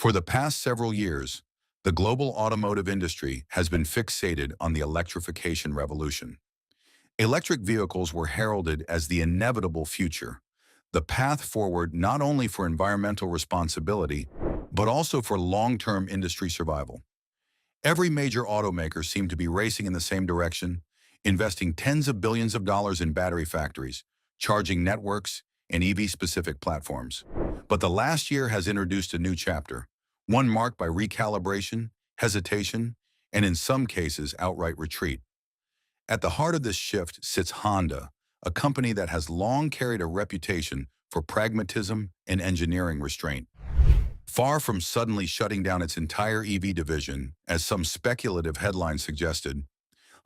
For the past several years, the global automotive industry has been fixated on the electrification revolution. Electric vehicles were heralded as the inevitable future, the path forward not only for environmental responsibility, but also for long-term industry survival. Every major automaker seemed to be racing in the same direction, investing tens of billions of dollars in battery factories, charging networks, and EV-specific platforms. But the last year has introduced a new chapter, one marked by recalibration, hesitation, and in some cases, outright retreat. At the heart of this shift sits Honda, a company that has long carried a reputation for pragmatism and engineering restraint. Far from suddenly shutting down its entire EV division, as some speculative headlines suggested,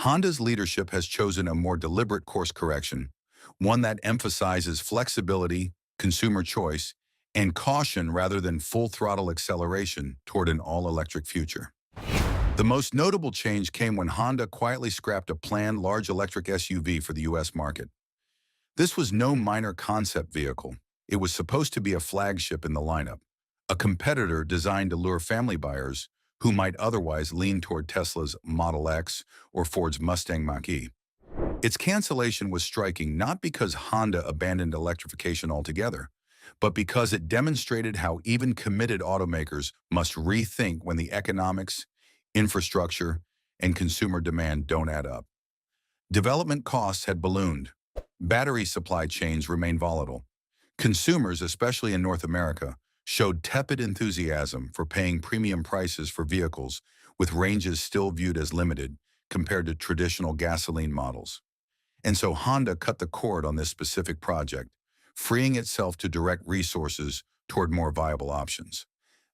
Honda's leadership has chosen a more deliberate course correction, one that emphasizes flexibility, consumer choice, and caution rather than full-throttle acceleration toward an all-electric future. The most notable change came when Honda quietly scrapped a planned large electric SUV for the US market. This was no minor concept vehicle. It was supposed to be a flagship in the lineup, a competitor designed to lure family buyers who might otherwise lean toward Tesla's Model X or Ford's Mustang Mach-E. Its cancellation was striking not because Honda abandoned electrification altogether, but because it demonstrated how even committed automakers must rethink when the economics, infrastructure, and consumer demand don't add up. Development costs had ballooned. Battery supply chains remained volatile. Consumers, especially in North America, showed tepid enthusiasm for paying premium prices for vehicles with ranges still viewed as limited compared to traditional gasoline models. And so Honda cut the cord on this specific project, freeing itself to direct resources toward more viable options.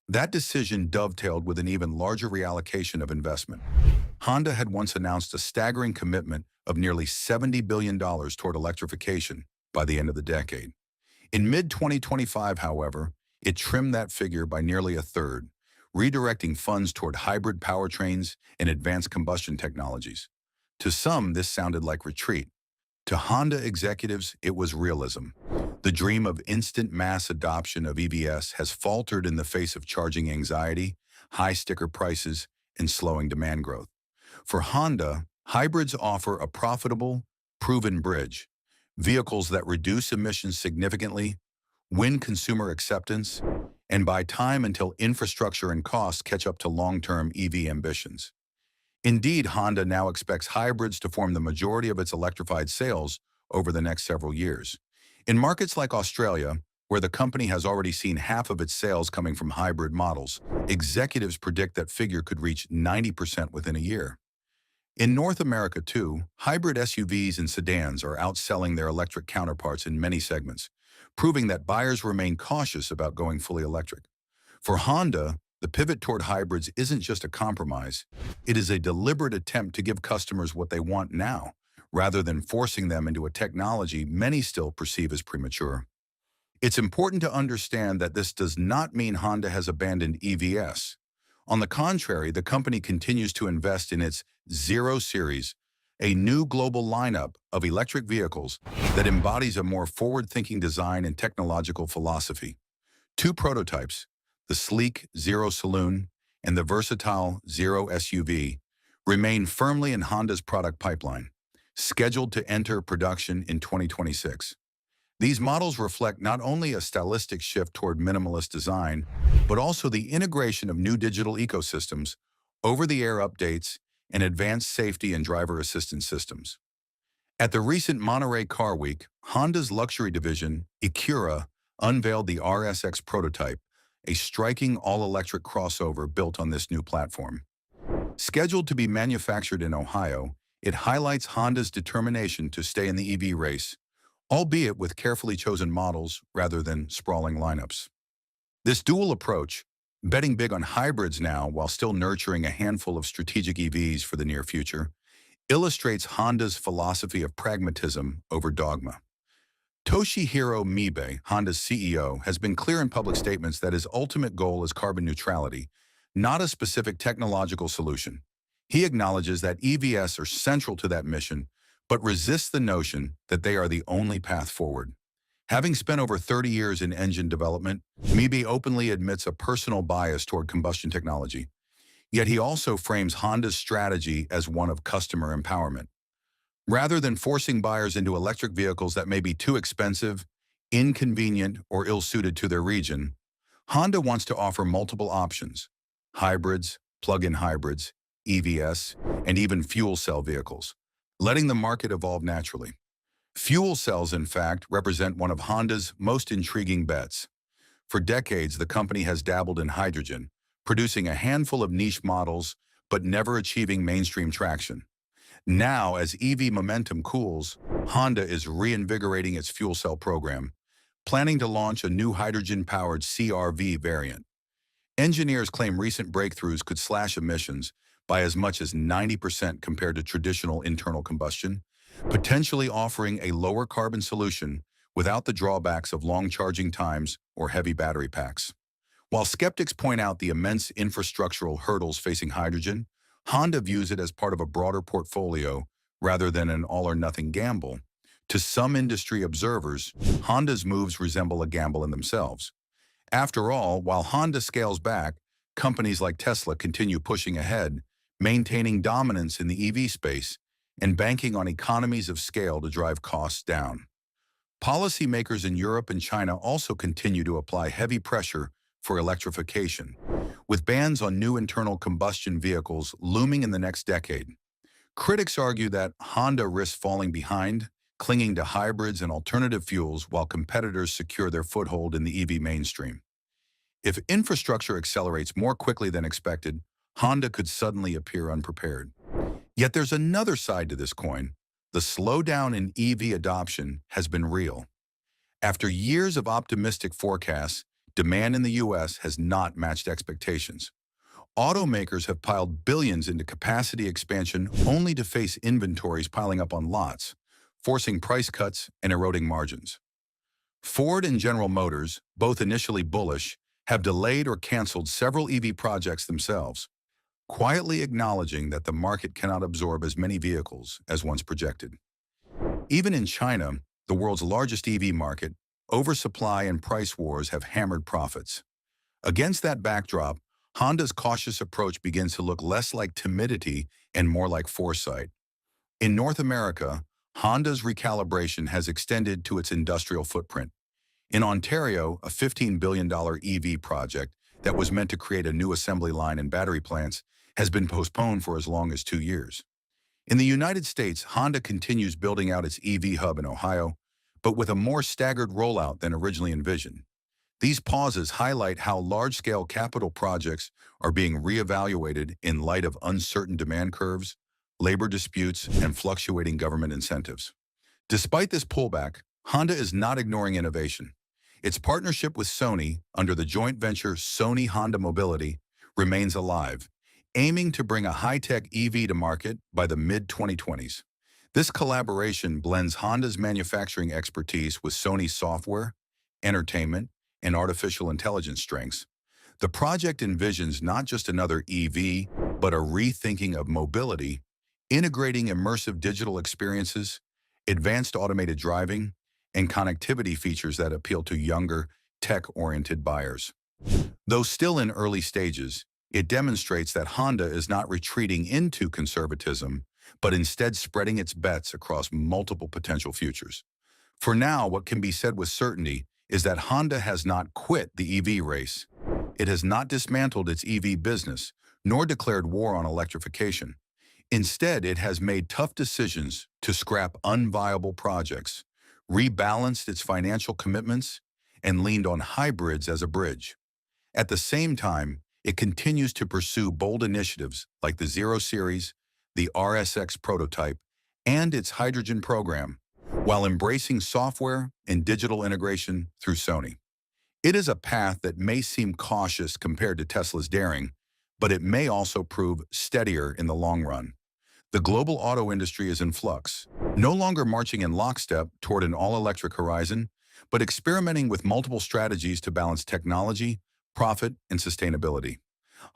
That decision dovetailed with an even larger reallocation of investment. Honda had once announced a staggering commitment of nearly $70 billion toward electrification by the end of the decade. In mid-2025, however, it trimmed that figure by nearly a third, redirecting funds toward hybrid powertrains and advanced combustion technologies. To some, this sounded like retreat. To Honda executives, it was realism. The dream of instant mass adoption of EVs has faltered in the face of charging anxiety, high sticker prices, and slowing demand growth. For Honda, hybrids offer a profitable, proven bridge, vehicles that reduce emissions significantly, win consumer acceptance, and buy time until infrastructure and costs catch up to long-term EV ambitions. Indeed, Honda now expects hybrids to form the majority of its electrified sales over the next several years. In markets like Australia, where the company has already seen half of its sales coming from hybrid models, executives predict that figure could reach 90% within a year. In North America, too, hybrid SUVs and sedans are outselling their electric counterparts in many segments, proving that buyers remain cautious about going fully electric. For Honda, the pivot toward hybrids isn't just a compromise, it is a deliberate attempt to give customers what they want now, rather than forcing them into a technology many still perceive as premature. It's important to understand that this does not mean Honda has abandoned EVs. On the contrary, the company continues to invest in its Zero Series, a new global lineup of electric vehicles that embodies a more forward-thinking design and technological philosophy. Two prototypes, the sleek Zero Saloon and the versatile Zero SUV, remain firmly in Honda's product pipeline, scheduled to enter production in 2026. These models reflect not only a stylistic shift toward minimalist design, but also the integration of new digital ecosystems, over-the-air updates, and advanced safety and driver assistance systems. At the recent Monterey Car Week, Honda's luxury division, Acura, unveiled the RSX prototype, a striking all-electric crossover built on this new platform. Scheduled to be manufactured in Ohio, it highlights Honda's determination to stay in the EV race, albeit with carefully chosen models rather than sprawling lineups. This dual approach, betting big on hybrids now while still nurturing a handful of strategic EVs for the near future, illustrates Honda's philosophy of pragmatism over dogma. Toshihiro Mibe, Honda's CEO, has been clear in public statements that his ultimate goal is carbon neutrality, not a specific technological solution. He acknowledges that EVs are central to that mission, but resists the notion that they are the only path forward. Having spent over 30 years in engine development, Mibe openly admits a personal bias toward combustion technology. Yet he also frames Honda's strategy as one of customer empowerment. Rather than forcing buyers into electric vehicles that may be too expensive, inconvenient, or ill-suited to their region, Honda wants to offer multiple options: hybrids, plug-in hybrids, EVs, and even fuel cell vehicles, letting the market evolve naturally. Fuel cells, in fact, represent one of Honda's most intriguing bets. For decades, the company has dabbled in hydrogen, producing a handful of niche models, but never achieving mainstream traction. Now, as EV momentum cools, Honda is reinvigorating its fuel cell program, planning to launch a new hydrogen-powered CR-V variant. Engineers claim recent breakthroughs could slash emissions by as much as 90% compared to traditional internal combustion, potentially offering a lower carbon solution without the drawbacks of long charging times or heavy battery packs. While skeptics point out the immense infrastructural hurdles facing hydrogen, Honda views it as part of a broader portfolio rather than an all-or-nothing gamble. To some industry observers, Honda's moves resemble a gamble in themselves. After all, while Honda scales back, companies like Tesla continue pushing ahead, maintaining dominance in the EV space and banking on economies of scale to drive costs down. Policymakers in Europe and China also continue to apply heavy pressure for electrification, with bans on new internal combustion vehicles looming in the next decade. Critics argue that Honda risks falling behind, clinging to hybrids and alternative fuels while competitors secure their foothold in the EV mainstream. If infrastructure accelerates more quickly than expected, Honda could suddenly appear unprepared. Yet there's another side to this coin. The slowdown in EV adoption has been real. After years of optimistic forecasts, demand in the US has not matched expectations. Automakers have piled billions into capacity expansion only to face inventories piling up on lots, forcing price cuts and eroding margins. Ford and General Motors, both initially bullish, have delayed or canceled several EV projects themselves, quietly acknowledging that the market cannot absorb as many vehicles as once projected. Even in China, the world's largest EV market, oversupply and price wars have hammered profits. Against that backdrop, Honda's cautious approach begins to look less like timidity and more like foresight. In North America, Honda's recalibration has extended to its industrial footprint. In Ontario, a $15 billion EV project that was meant to create a new assembly line and battery plants has been postponed for as long as 2 years. In the United States, Honda continues building out its EV hub in Ohio, but with a more staggered rollout than originally envisioned. These pauses highlight how large-scale capital projects are being reevaluated in light of uncertain demand curves, labor disputes, and fluctuating government incentives. Despite this pullback, Honda is not ignoring innovation. Its partnership with Sony under the joint venture Sony-Honda Mobility remains alive, aiming to bring a high-tech EV to market by the mid-2020s. This collaboration blends Honda's manufacturing expertise with Sony's software, entertainment, and artificial intelligence strengths. The project envisions not just another EV, but a rethinking of mobility, integrating immersive digital experiences, advanced automated driving, and connectivity features that appeal to younger, tech-oriented buyers. Though still in early stages, it demonstrates that Honda is not retreating into conservatism, but instead spreading its bets across multiple potential futures. For now, what can be said with certainty is that Honda has not quit the EV race. It has not dismantled its EV business, nor declared war on electrification. Instead, it has made tough decisions to scrap unviable projects, rebalanced its financial commitments, and leaned on hybrids as a bridge. At the same time, it continues to pursue bold initiatives like the Zero Series, the RSX prototype, and its hydrogen program, while embracing software and digital integration through Sony. It is a path that may seem cautious compared to Tesla's daring, but it may also prove steadier in the long run. The global auto industry is in flux, no longer marching in lockstep toward an all-electric horizon, but experimenting with multiple strategies to balance technology, profit, and sustainability.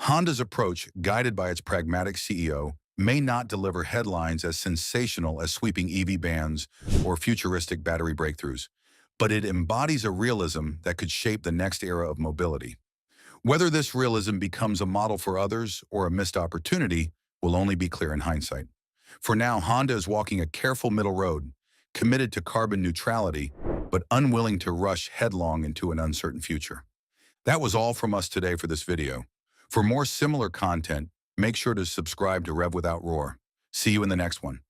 Honda's approach, guided by its pragmatic CEO, may not deliver headlines as sensational as sweeping EV bans or futuristic battery breakthroughs, but it embodies a realism that could shape the next era of mobility. Whether this realism becomes a model for others or a missed opportunity will only be clear in hindsight. For now, Honda is walking a careful middle road, committed to carbon neutrality, but unwilling to rush headlong into an uncertain future. That was all from us today for this video. For more similar content, make sure to subscribe to Rev Without Roar. See you in the next one.